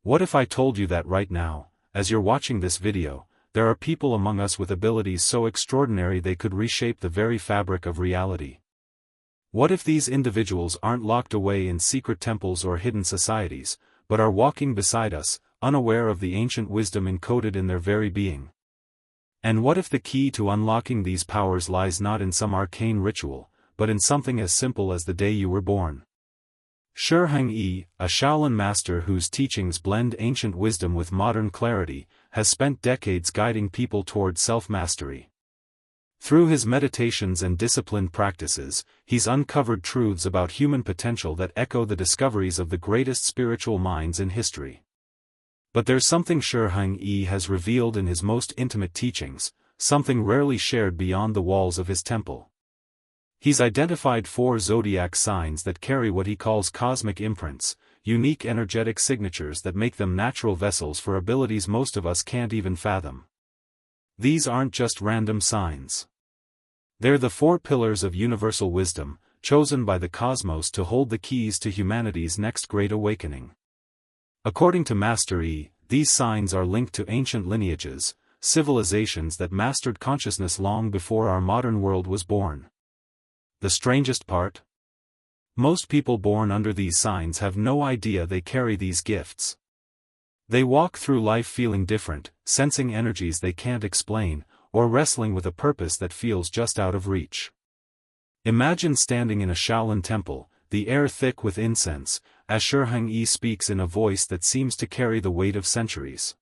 What if I told you that right now, as you're watching this video, there are people among us with abilities so extraordinary they could reshape the very fabric of reality? What if these individuals aren't locked away in secret temples or hidden societies, but are walking beside us, unaware of the ancient wisdom encoded in their very being? And what if the key to unlocking these powers lies not in some arcane ritual, but in something as simple as the day you were born? Shi Heng, a Shaolin master whose teachings blend ancient wisdom with modern clarity, has spent decades guiding people toward self-mastery. Through his meditations and disciplined practices, he's uncovered truths about human potential that echo the discoveries of the greatest spiritual minds in history. But there's something Shi Heng has revealed in his most intimate teachings, something rarely shared beyond the walls of his temple. He's identified 4 zodiac signs that carry what he calls cosmic imprints, unique energetic signatures that make them natural vessels for abilities most of us can't even fathom. These aren't just random signs. They're the 4 pillars of universal wisdom, chosen by the cosmos to hold the keys to humanity's next great awakening. According to Master Yi, these signs are linked to ancient lineages, civilizations that mastered consciousness long before our modern world was born. The strangest part? Most people born under these signs have no idea they carry these gifts. They walk through life feeling different, sensing energies they can't explain, or wrestling with a purpose that feels just out of reach. Imagine standing in a Shaolin temple, the air thick with incense, as Shi Heng speaks in a voice that seems to carry the weight of centuries.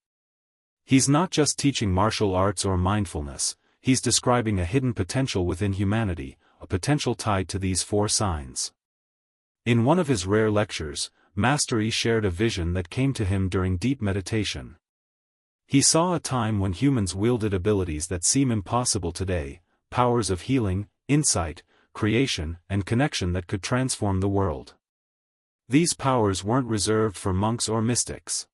He's not just teaching martial arts or mindfulness, he's describing a hidden potential within humanity, a potential tied to these 4 signs. In one of his rare lectures, Master Yi shared a vision that came to him during deep meditation. He saw a time when humans wielded abilities that seem impossible today, powers of healing, insight, creation, and connection that could transform the world. These powers weren't reserved for monks or mystics.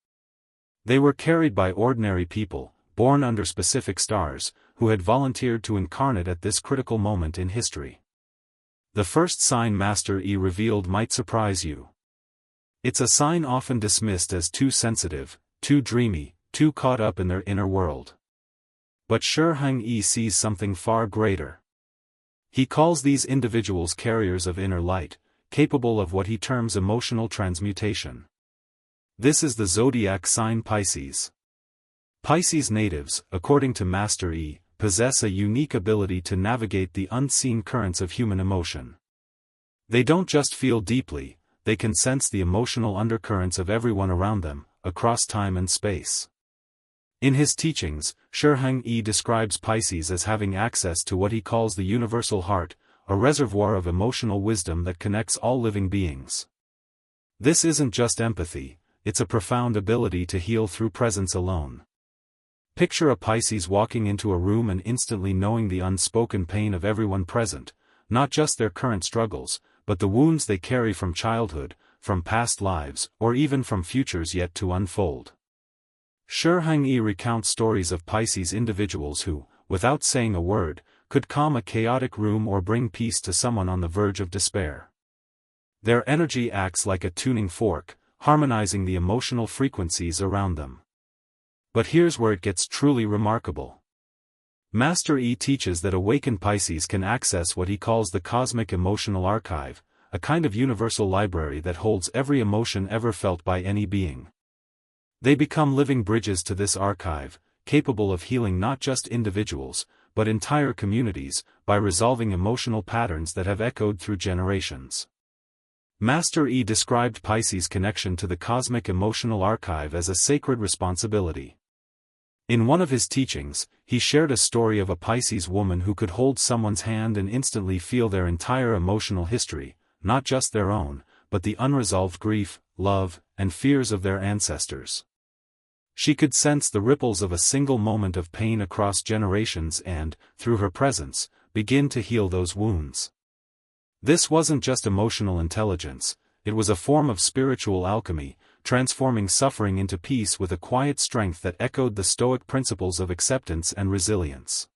They were carried by ordinary people, born under specific stars, who had volunteered to incarnate at this critical moment in history. The first sign Master Yi revealed might surprise you. It's a sign often dismissed as too sensitive, too dreamy, too caught up in their inner world. But Shi Heng sees something far greater. He calls these individuals carriers of inner light, capable of what he terms emotional transmutation. This is the zodiac sign Pisces. Pisces natives, according to Master Yi, possess a unique ability to navigate the unseen currents of human emotion. They don't just feel deeply, they can sense the emotional undercurrents of everyone around them, across time and space. In his teachings, Shi Heng describes Pisces as having access to what he calls the universal heart, a reservoir of emotional wisdom that connects all living beings. This isn't just empathy, it's a profound ability to heal through presence alone. Picture a Pisces walking into a room and instantly knowing the unspoken pain of everyone present, not just their current struggles, but the wounds they carry from childhood, from past lives, or even from futures yet to unfold. Shi Heng recounts stories of Pisces individuals who, without saying a word, could calm a chaotic room or bring peace to someone on the verge of despair. Their energy acts like a tuning fork, harmonizing the emotional frequencies around them. But here's where it gets truly remarkable. Master Yi teaches that awakened Pisces can access what he calls the cosmic emotional archive, a kind of universal library that holds every emotion ever felt by any being. They become living bridges to this archive, capable of healing not just individuals, but entire communities, by resolving emotional patterns that have echoed through generations. Master Yi described Pisces' connection to the cosmic emotional archive as a sacred responsibility. In one of his teachings, he shared a story of a Pisces woman who could hold someone's hand and instantly feel their entire emotional history, not just their own, but the unresolved grief, love, and fears of their ancestors. She could sense the ripples of a single moment of pain across generations and, through her presence, begin to heal those wounds. This wasn't just emotional intelligence, it was a form of spiritual alchemy, transforming suffering into peace with a quiet strength that echoed the Stoic principles of acceptance and resilience.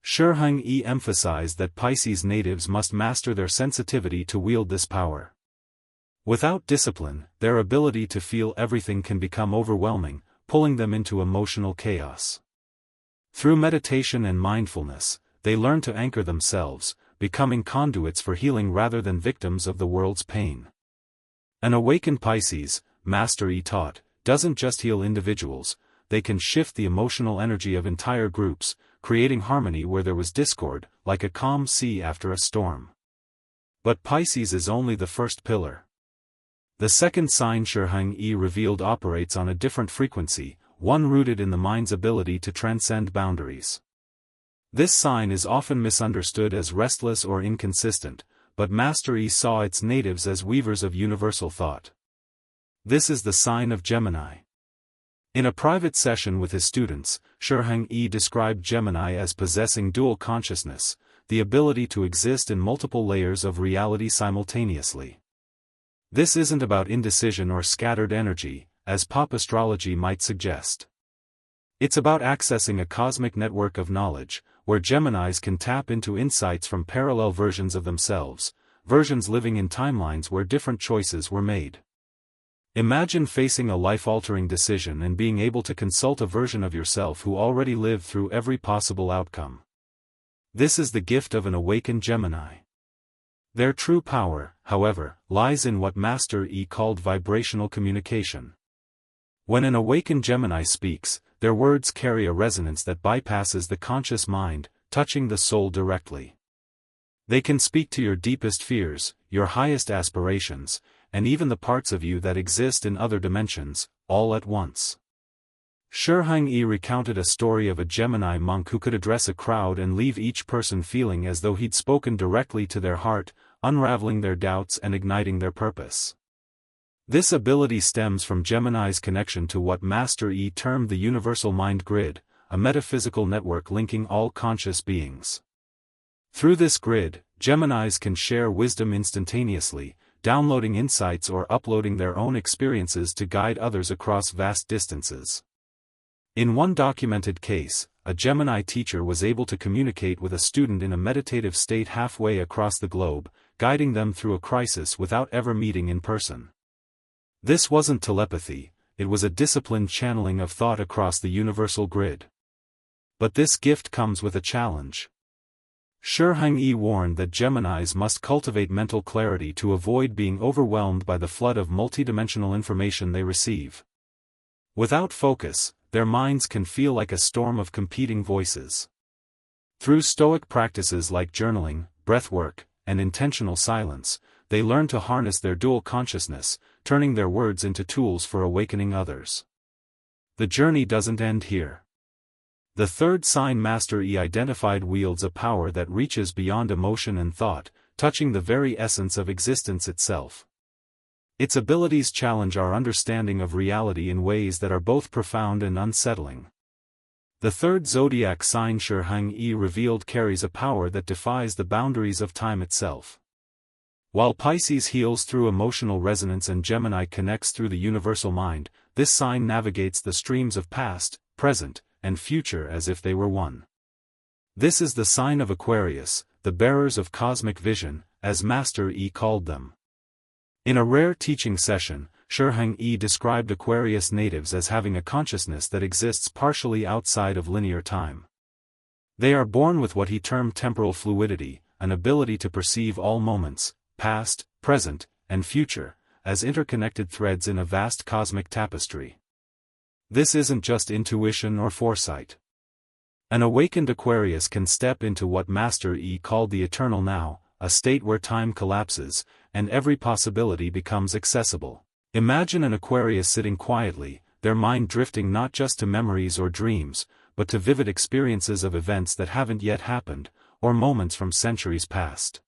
Shi Heng emphasized that Pisces natives must master their sensitivity to wield this power. Without discipline, their ability to feel everything can become overwhelming, pulling them into emotional chaos. Through meditation and mindfulness, they learn to anchor themselves, becoming conduits for healing rather than victims of the world's pain. An awakened Pisces, Master E taught, doesn't just heal individuals, they can shift the emotional energy of entire groups, creating harmony where there was discord, like a calm sea after a storm. But Pisces is only the first pillar. The second sign Shi Heng revealed operates on a different frequency, one rooted in the mind's ability to transcend boundaries. This sign is often misunderstood as restless or inconsistent, but Master E saw its natives as weavers of universal thought. This is the sign of Gemini. In a private session with his students, Shi Heng described Gemini as possessing dual consciousness, the ability to exist in multiple layers of reality simultaneously. This isn't about indecision or scattered energy, as pop astrology might suggest. It's about accessing a cosmic network of knowledge, where Geminis can tap into insights from parallel versions of themselves, versions living in timelines where different choices were made. Imagine facing a life-altering decision and being able to consult a version of yourself who already lived through every possible outcome. This is the gift of an awakened Gemini. Their true power, however, lies in what Master E called vibrational communication. When an awakened Gemini speaks, their words carry a resonance that bypasses the conscious mind, touching the soul directly. They can speak to your deepest fears, your highest aspirations, and even the parts of you that exist in other dimensions, all at once. Shi Heng recounted a story of a Gemini monk who could address a crowd and leave each person feeling as though he'd spoken directly to their heart, unraveling their doubts and igniting their purpose. This ability stems from Gemini's connection to what Master E termed the universal mind grid, a metaphysical network linking all conscious beings. Through this grid, Geminis can share wisdom instantaneously, downloading insights or uploading their own experiences to guide others across vast distances. In one documented case, a Gemini teacher was able to communicate with a student in a meditative state halfway across the globe, guiding them through a crisis without ever meeting in person. This wasn't telepathy, it was a disciplined channeling of thought across the universal grid. But this gift comes with a challenge. Shi Heng warned that Geminis must cultivate mental clarity to avoid being overwhelmed by the flood of multidimensional information they receive. Without focus, their minds can feel like a storm of competing voices. Through Stoic practices like journaling, breathwork, and intentional silence, they learn to harness their dual consciousness, turning their words into tools for awakening others. The journey doesn't end here. The third sign Master E identified wields a power that reaches beyond emotion and thought, touching the very essence of existence itself. Its abilities challenge our understanding of reality in ways that are both profound and unsettling. The third zodiac sign Shi Heng revealed carries a power that defies the boundaries of time itself. While Pisces heals through emotional resonance and Gemini connects through the universal mind, this sign navigates the streams of past, present, and future as if they were one. This is the sign of Aquarius, the bearers of cosmic vision, as Master E called them. In a rare teaching session, Shi Heng described Aquarius natives as having a consciousness that exists partially outside of linear time. They are born with what he termed temporal fluidity, an ability to perceive all moments, past, present, and future, as interconnected threads in a vast cosmic tapestry. This isn't just intuition or foresight. An awakened Aquarius can step into what Master E called the eternal now, a state where time collapses, and every possibility becomes accessible. Imagine an Aquarius sitting quietly, their mind drifting not just to memories or dreams, but to vivid experiences of events that haven't yet happened, or moments from centuries past.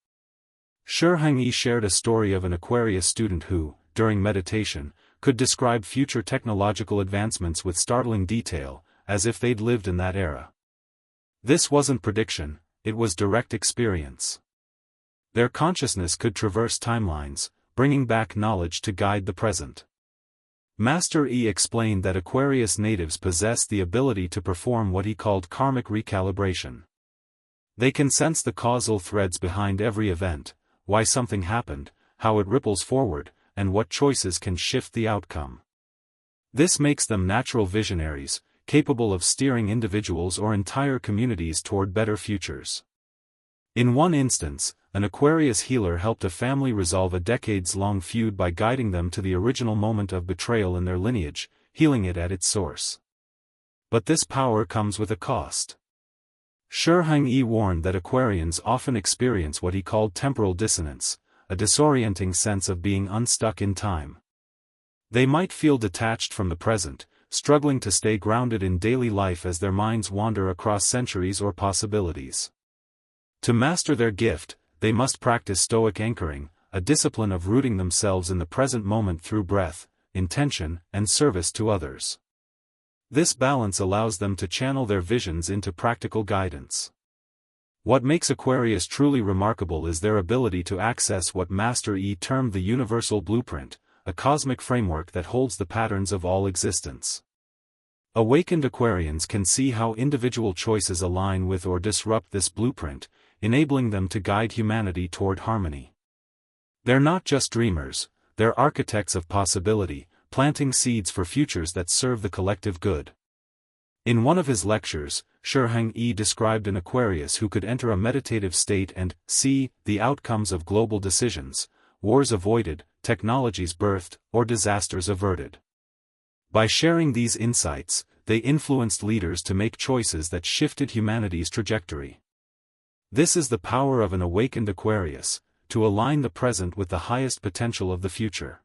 Shi Heng shared a story of an Aquarius student who, during meditation, could describe future technological advancements with startling detail, as if they'd lived in that era. This wasn't prediction, it was direct experience. Their consciousness could traverse timelines, bringing back knowledge to guide the present. Master E explained that Aquarius natives possess the ability to perform what he called karmic recalibration. They can sense the causal threads behind every event, why something happened, how it ripples forward, and what choices can shift the outcome. This makes them natural visionaries, capable of steering individuals or entire communities toward better futures. In one instance, an Aquarius healer helped a family resolve a decades-long feud by guiding them to the original moment of betrayal in their lineage, healing it at its source. But this power comes with a cost. Shi Heng warned that Aquarians often experience what he called temporal dissonance, a disorienting sense of being unstuck in time. They might feel detached from the present, struggling to stay grounded in daily life as their minds wander across centuries or possibilities. To master their gift, they must practice stoic anchoring, a discipline of rooting themselves in the present moment through breath, intention, and service to others. This balance allows them to channel their visions into practical guidance. What makes Aquarius truly remarkable is their ability to access what Master Yi termed the universal blueprint, a cosmic framework that holds the patterns of all existence. Awakened Aquarians can see how individual choices align with or disrupt this blueprint, enabling them to guide humanity toward harmony. They're not just dreamers, they're architects of possibility, planting seeds for futures that serve the collective good. In one of his lectures, Shi Heng described an Aquarius who could enter a meditative state and see the outcomes of global decisions, wars avoided, technologies birthed, or disasters averted. By sharing these insights, they influenced leaders to make choices that shifted humanity's trajectory. This is the power of an awakened Aquarius, to align the present with the highest potential of the future.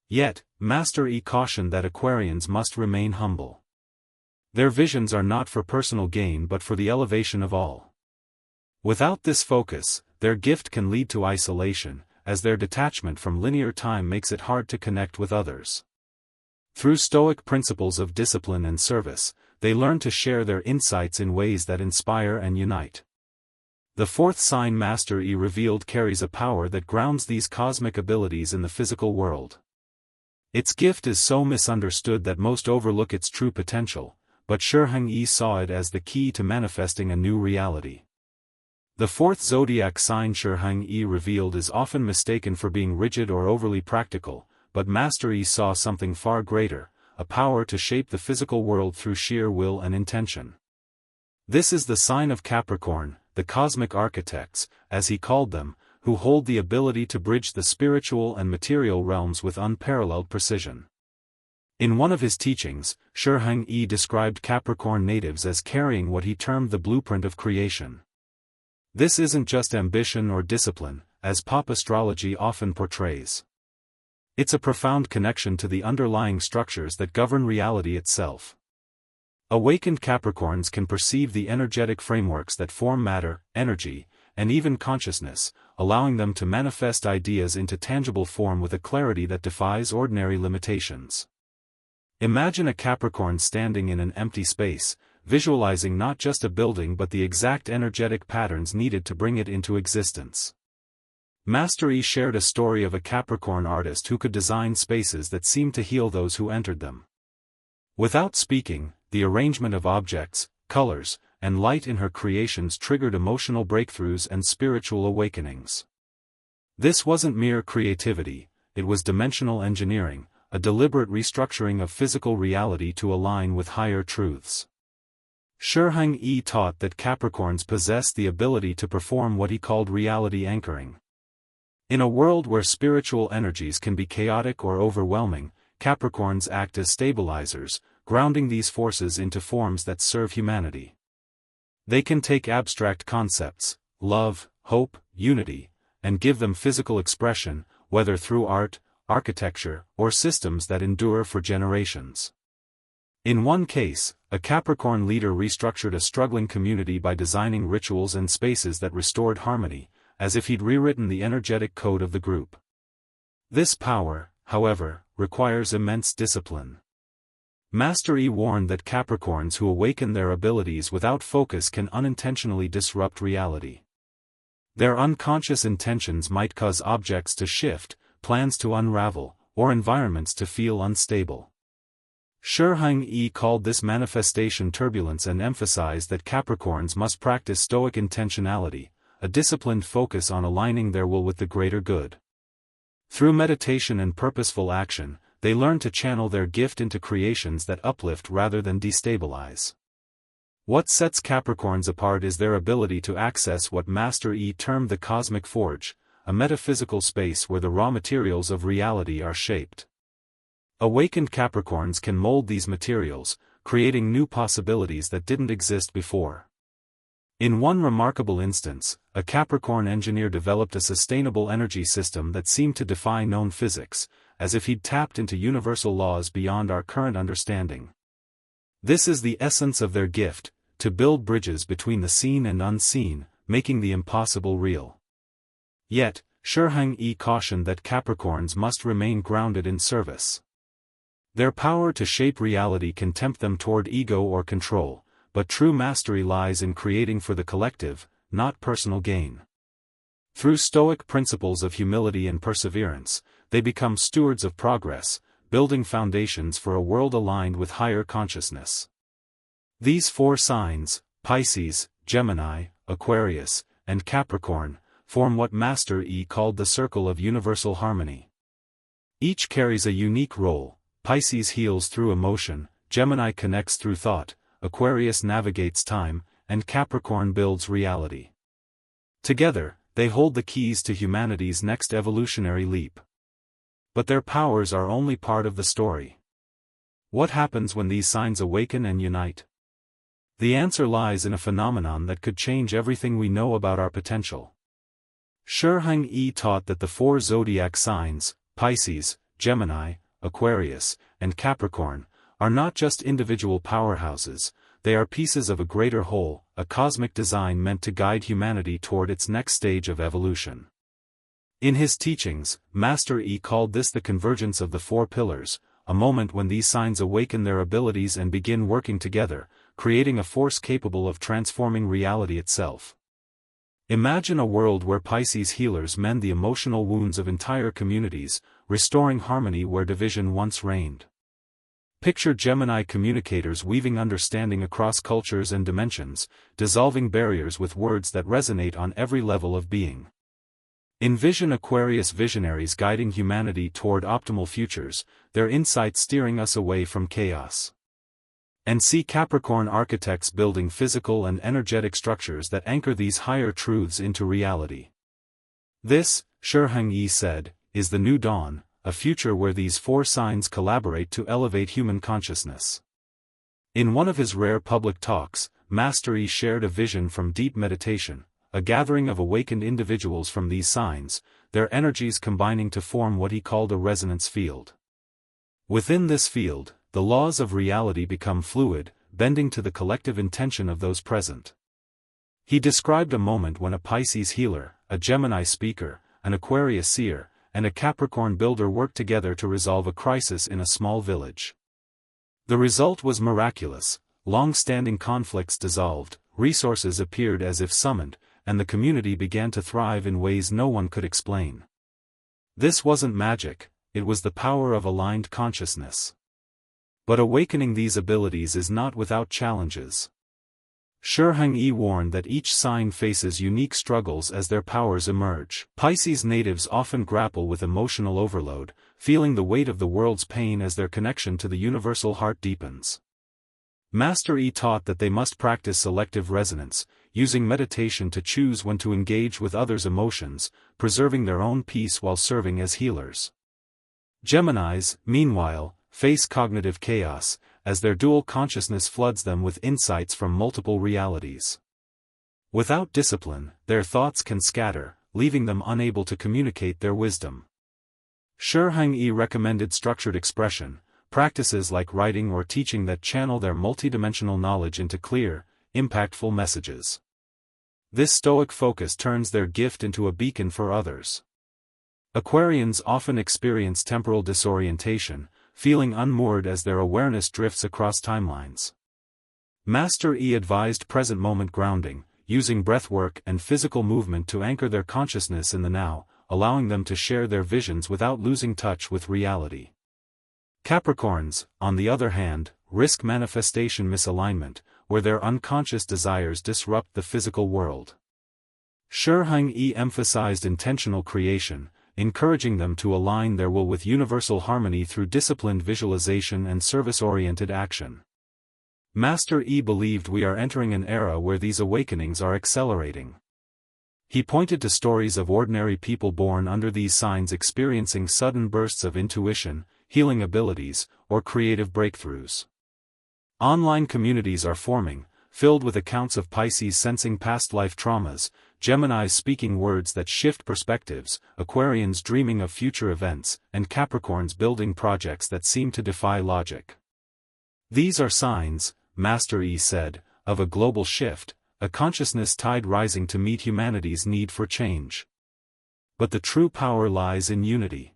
Yet, Master Yi cautioned that Aquarians must remain humble. Their visions are not for personal gain but for the elevation of all. Without this focus, their gift can lead to isolation, as their detachment from linear time makes it hard to connect with others. Through stoic principles of discipline and service, they learn to share their insights in ways that inspire and unite. The fourth sign Master Yi revealed carries a power that grounds these cosmic abilities in the physical world. Its gift is so misunderstood that most overlook its true potential, but Shi Heng saw it as the key to manifesting a new reality. The fourth zodiac sign Shi Heng revealed is often mistaken for being rigid or overly practical, but Master Yi saw something far greater, a power to shape the physical world through sheer will and intention. This is the sign of Capricorn, the cosmic architects, as he called them, who hold the ability to bridge the spiritual and material realms with unparalleled precision. In one of his teachings, Shi Heng described Capricorn natives as carrying what he termed the blueprint of creation. This isn't just ambition or discipline, as pop astrology often portrays. It's a profound connection to the underlying structures that govern reality itself. Awakened Capricorns can perceive the energetic frameworks that form matter, energy, and even consciousness, allowing them to manifest ideas into tangible form with a clarity that defies ordinary limitations. Imagine a Capricorn standing in an empty space, visualizing not just a building but the exact energetic patterns needed to bring it into existence. Master Yi shared a story of a Capricorn artist who could design spaces that seemed to heal those who entered them. Without speaking, the arrangement of objects, colors, and light in her creations triggered emotional breakthroughs and spiritual awakenings. This wasn't mere creativity, it was dimensional engineering, a deliberate restructuring of physical reality to align with higher truths. Shi Heng taught that Capricorns possess the ability to perform what he called reality anchoring. In a world where spiritual energies can be chaotic or overwhelming, Capricorns act as stabilizers, grounding these forces into forms that serve humanity. They can take abstract concepts, love, hope, unity, and give them physical expression, whether through art, architecture, or systems that endure for generations. In one case, a Capricorn leader restructured a struggling community by designing rituals and spaces that restored harmony, as if he'd rewritten the energetic code of the group. This power, however, requires immense discipline. Master Yi warned that Capricorns who awaken their abilities without focus can unintentionally disrupt reality. Their unconscious intentions might cause objects to shift, plans to unravel, or environments to feel unstable. Shi Heng called this manifestation turbulence and emphasized that Capricorns must practice stoic intentionality, a disciplined focus on aligning their will with the greater good. Through meditation and purposeful action, they learn to channel their gift into creations that uplift rather than destabilize. What sets Capricorns apart is their ability to access what Master Yi termed the cosmic forge, a metaphysical space where the raw materials of reality are shaped. Awakened Capricorns can mold these materials, creating new possibilities that didn't exist before. In one remarkable instance, a Capricorn engineer developed a sustainable energy system that seemed to defy known physics, as if he'd tapped into universal laws beyond our current understanding. This is the essence of their gift, to build bridges between the seen and unseen, making the impossible real. Yet, Shi Heng cautioned that Capricorns must remain grounded in service. Their power to shape reality can tempt them toward ego or control, but true mastery lies in creating for the collective, not personal gain. Through Stoic principles of humility and perseverance, they become stewards of progress, building foundations for a world aligned with higher consciousness. These four signs, Pisces, Gemini, Aquarius, and Capricorn, form what Master Yi called the circle of universal harmony. Each carries a unique role. Pisces heals through emotion, Gemini connects through thought, Aquarius navigates time, and Capricorn builds reality. Together, they hold the keys to humanity's next evolutionary leap. But their powers are only part of the story. What happens when these signs awaken and unite? The answer lies in a phenomenon that could change everything we know about our potential. Shi Heng taught that the four zodiac signs, Pisces, Gemini, Aquarius, and Capricorn, are not just individual powerhouses, they are pieces of a greater whole, a cosmic design meant to guide humanity toward its next stage of evolution. In his teachings, Master Yi called this the convergence of the four pillars, a moment when these signs awaken their abilities and begin working together, creating a force capable of transforming reality itself. Imagine a world where Pisces healers mend the emotional wounds of entire communities, restoring harmony where division once reigned. Picture Gemini communicators weaving understanding across cultures and dimensions, dissolving barriers with words that resonate on every level of being. Envision Aquarius visionaries guiding humanity toward optimal futures, their insights steering us away from chaos. And see Capricorn architects building physical and energetic structures that anchor these higher truths into reality. This, Shi Heng said, is the new dawn, a future where these four signs collaborate to elevate human consciousness. In one of his rare public talks, Master Yi shared a vision from deep meditation, a gathering of awakened individuals from these signs, their energies combining to form what he called a resonance field. Within this field, the laws of reality become fluid, bending to the collective intention of those present. He described a moment when a Pisces healer, a Gemini speaker, an Aquarius seer, and a Capricorn builder worked together to resolve a crisis in a small village. The result was miraculous: long-standing conflicts dissolved, resources appeared as if summoned, and the community began to thrive in ways no one could explain. This wasn't magic, it was the power of aligned consciousness. But awakening these abilities is not without challenges. Shi Heng warned that each sign faces unique struggles as their powers emerge. Pisces natives often grapple with emotional overload, feeling the weight of the world's pain as their connection to the universal heart deepens. Master Yi taught that they must practice selective resonance, using meditation to choose when to engage with others' emotions, preserving their own peace while serving as healers. Geminis, meanwhile, face cognitive chaos, as their dual consciousness floods them with insights from multiple realities. Without discipline, their thoughts can scatter, leaving them unable to communicate their wisdom. Shi Heng recommended structured expression, practices like writing or teaching that channel their multidimensional knowledge into clear, impactful messages. This stoic focus turns their gift into a beacon for others. Aquarians often experience temporal disorientation, feeling unmoored as their awareness drifts across timelines. Master Yi advised present-moment grounding, using breathwork and physical movement to anchor their consciousness in the now, allowing them to share their visions without losing touch with reality. Capricorns, on the other hand, risk manifestation misalignment, where their unconscious desires disrupt the physical world. Shi Heng emphasized intentional creation, encouraging them to align their will with universal harmony through disciplined visualization and service-oriented action. Master Yi believed we are entering an era where these awakenings are accelerating. He pointed to stories of ordinary people born under these signs experiencing sudden bursts of intuition, healing abilities, or creative breakthroughs. Online communities are forming, filled with accounts of Pisces sensing past life traumas, Geminis speaking words that shift perspectives, Aquarians dreaming of future events, and Capricorns building projects that seem to defy logic. These are signs, Master Yi said, of a global shift, a consciousness tide rising to meet humanity's need for change. But the true power lies in unity.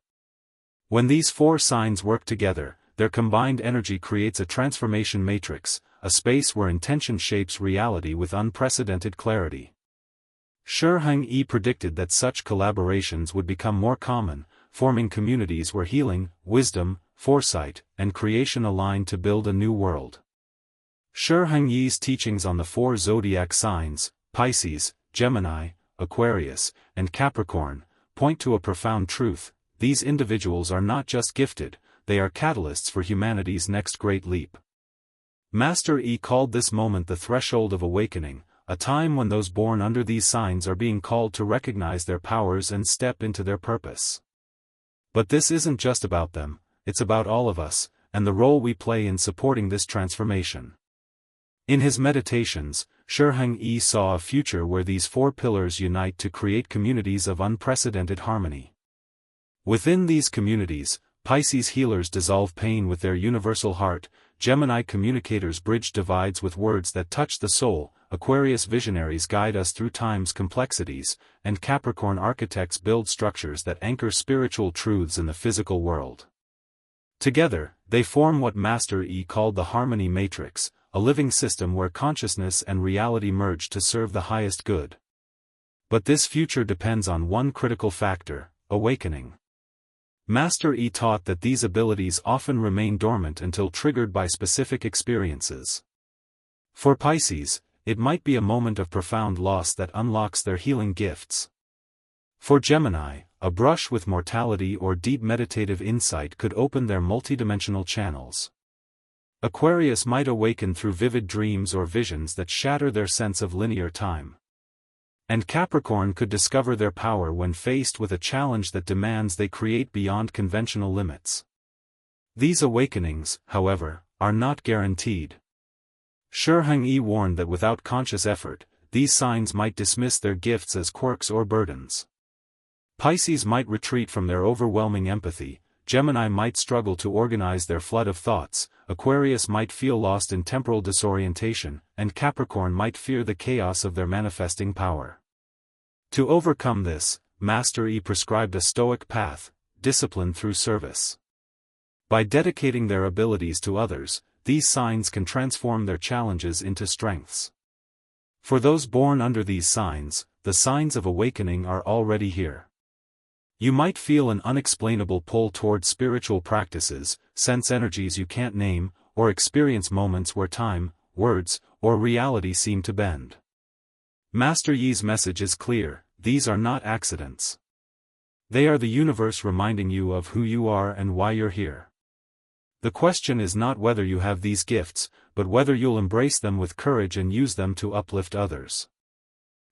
When these four signs work together, their combined energy creates a transformation matrix, a space where intention shapes reality with unprecedented clarity. Shi Heng predicted that such collaborations would become more common, forming communities where healing, wisdom, foresight, and creation align to build a new world. Shi Heng's teachings on the four zodiac signs, Pisces, Gemini, Aquarius, and Capricorn, point to a profound truth: these individuals are not just gifted, they are catalysts for humanity's next great leap. Master Yi called this moment the threshold of awakening, a time when those born under these signs are being called to recognize their powers and step into their purpose. But this isn't just about them, it's about all of us, and the role we play in supporting this transformation. In his meditations, Shi Heng saw a future where these four pillars unite to create communities of unprecedented harmony. Within these communities, Pisces healers dissolve pain with their universal heart, Gemini communicators bridge divides with words that touch the soul, Aquarius visionaries guide us through time's complexities, and Capricorn architects build structures that anchor spiritual truths in the physical world. Together, they form what Master Yi called the harmony matrix, a living system where consciousness and reality merge to serve the highest good. But this future depends on one critical factor: awakening. Master Yi taught that these abilities often remain dormant until triggered by specific experiences. For Pisces, it might be a moment of profound loss that unlocks their healing gifts. For Gemini, a brush with mortality or deep meditative insight could open their multidimensional channels. Aquarius might awaken through vivid dreams or visions that shatter their sense of linear time. And Capricorn could discover their power when faced with a challenge that demands they create beyond conventional limits. These awakenings, however, are not guaranteed. Shi Heng warned that without conscious effort, these signs might dismiss their gifts as quirks or burdens. Pisces might retreat from their overwhelming empathy, Gemini might struggle to organize their flood of thoughts, Aquarius might feel lost in temporal disorientation, and Capricorn might fear the chaos of their manifesting power. To overcome this, Master Yi prescribed a stoic path: discipline through service. By dedicating their abilities to others, these signs can transform their challenges into strengths. For those born under these signs, the signs of awakening are already here. You might feel an unexplainable pull toward spiritual practices, sense energies you can't name, or experience moments where time, words, or reality seem to bend. Master Yi's message is clear: these are not accidents. They are the universe reminding you of who you are and why you're here. The question is not whether you have these gifts, but whether you'll embrace them with courage and use them to uplift others.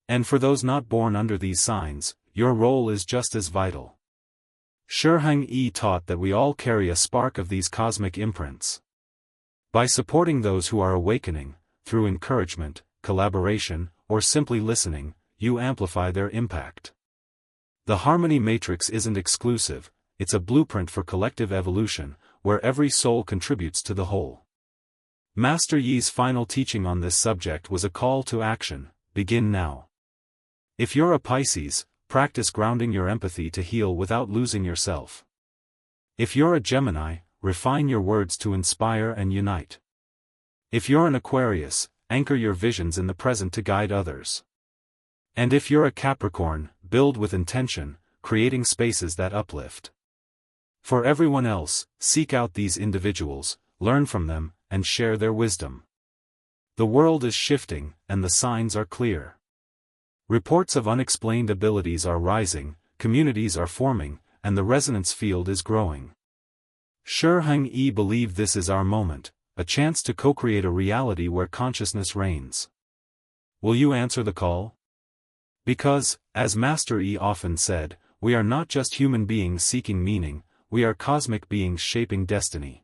And for those not born under these signs, your role is just as vital. Shi Heng taught that we all carry a spark of these cosmic imprints. By supporting those who are awakening, through encouragement, collaboration, or simply listening, you amplify their impact. The harmony matrix isn't exclusive, it's a blueprint for collective evolution, where every soul contributes to the whole. Master Yi's final teaching on this subject was a call to action: begin now. If you're a Pisces, practice grounding your empathy to heal without losing yourself. If you're a Gemini, refine your words to inspire and unite. If you're an Aquarius, anchor your visions in the present to guide others. And if you're a Capricorn, build with intention, creating spaces that uplift. For everyone else, seek out these individuals, learn from them, and share their wisdom. The world is shifting, and the signs are clear. Reports of unexplained abilities are rising, communities are forming, and the resonance field is growing. Shi Heng believe this is our moment, a chance to co-create a reality where consciousness reigns. Will you answer the call? Because, as Master Yi often said, we are not just human beings seeking meaning, we are cosmic beings shaping destiny.